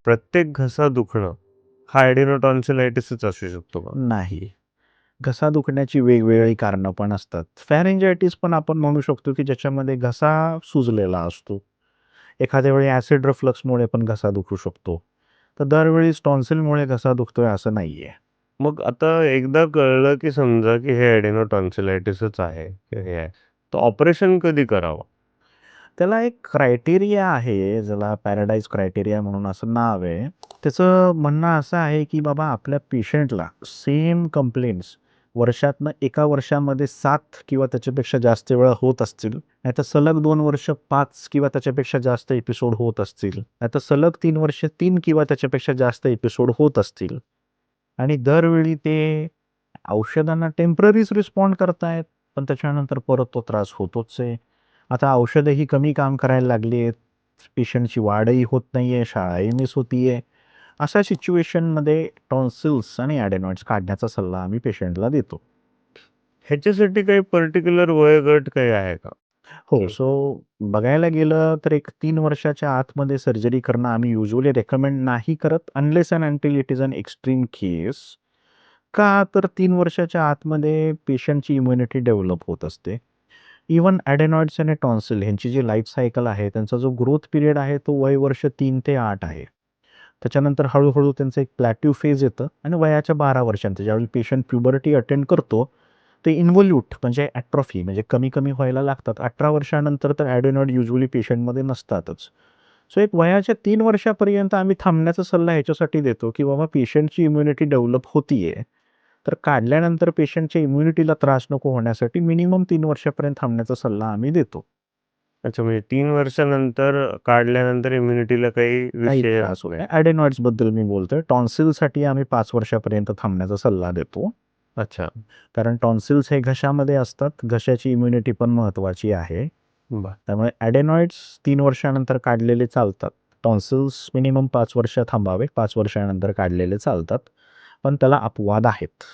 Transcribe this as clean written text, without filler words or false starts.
प्रत्येक घसा दुखणं हा ॲडिनोटॉन्सिलायटिसच असू शकतो का? नाही. घसा दुखण्याची वेगवेगळी कारणं पण असतात. फॅरिंजायटिस पण आपण म्हणू शकतो, की ज्याच्यामध्ये घसा सुजलेला असतो. एखाद्या वेळी ॲसिड रिफ्लक्समुळे पण घसा दुखू शकतो. तर दरवेळीच टॉन्सिलमुळे घसा दुखतोय असं नाहीये. मग आता एकदा कळलं की समजा की हे ॲडिनोटॉन्सिलायटिसच आहे, की हे आहे. तर ऑपरेशन कधी करावं? त्याला एक क्रायटेरिया आहे, ज्याला पॅराडाईज क्रायटेरिया म्हणून असं नाव आहे. त्याचं म्हणणं असं आहे, की बाबा आपल्या पेशंटला सेम कंप्लेंट्स वर्षातनं एका वर्षामध्ये 7 किंवा त्याच्यापेक्षा जास्त वेळा होत असतील, नाहीतर सलग 2 वर्ष 5 किंवा त्याच्यापेक्षा जास्त एपिसोड होत असतील, नाहीतर सलग 3 वर्ष 3 किंवा त्याच्यापेक्षा जास्त एपिसोड होत असतील आणि दरवेळी ते औषधांना टेम्पररीच रिस्पॉन्ड करतायत, पण त्याच्यानंतर परत तो त्रास होतोच आहे. आता औषधंही कमी काम करायला लागली आहेत. पेशंटची वाढही होत नाहीये, शाळाही मिस होतीये. अशा सिच्युएशनमध्ये टॉन्सिल्स आणि ॲडेनॉइड्स काढण्याचा सल्ला आम्ही पेशंटला देतो. ह्याच्यासाठी काही पर्टिक्युलर वयोगट काही आहे का? हो, सो बघायला गेलं तर एक 3 वर्षाच्या आतमध्ये सर्जरी करणं आम्ही युजुअली रेकमेंड नाही करत unless and until it is an extreme case. का? तर 3 वर्षाच्या आतमध्ये पेशंटची इम्युनिटी डेव्हलप होत असते. इव्हन ॲडेनॉइड्स आणि टॉन्सिल ह्यांची जी लाईफ सायकल आहे, त्यांचा जो ग्रोथ पिरियड आहे, तो वय वर्ष 3 ते 8 आहे. त्याच्यानंतर हळू-हळू त्यांचं एक प्लॅट्यू फेज येतं आणि वयाच्या 12 वर्षांचं ज्यावेळी पेशंट प्युबर्टी अटेंड करतो, ते इन्व्हॉल्यूट म्हणजे ॲट्रॉफी म्हणजे कमी-कमी व्हायला लागतात. 18 वर्षानंतर तर ॲडेनॉइड युजुअली पेशंटमध्ये नसतातच. सो एक वयाच्या 3 वर्षापर्यंत आम्ही थांबण्याचा सल्ला ह्याच्यासाठी देतो, की बाबा पेशंटची इम्युनिटी डेव्हलप होतीये. तर काढल्यानंतर पेशंटच्या इम्युनिटीला त्रास नको होण्यासाठी मिनिमम 3 वर्षापर्यंत थांबण्याचा सल्ला आम्ही देतो. अच्छा, म्हणजे 3 वर्षानंतर काढल्यानंतर इम्युनिटीला काही काही विषय त्रास होत नाही. ॲडेनॉइड्सबद्दल मी बोलतोय. टॉन्सिलसाठी आम्ही 5 वर्षापर्यंत थांबण्याचा सल्ला देतो. अच्छा. कारण टॉन्सिल्स हे घशामध्ये असतात. घशाची इम्युनिटी पण महत्त्वाची आहे. बरं. त्यामुळे ॲडेनॉइड्स 3 वर्षानंतर काढलेले चालतात. टॉन्सिल्स मिनिमम 5 वर्ष थांबावे. 5 वर्षानंतर काढलेले चालतात. पण त्याला अपवाद आहेत.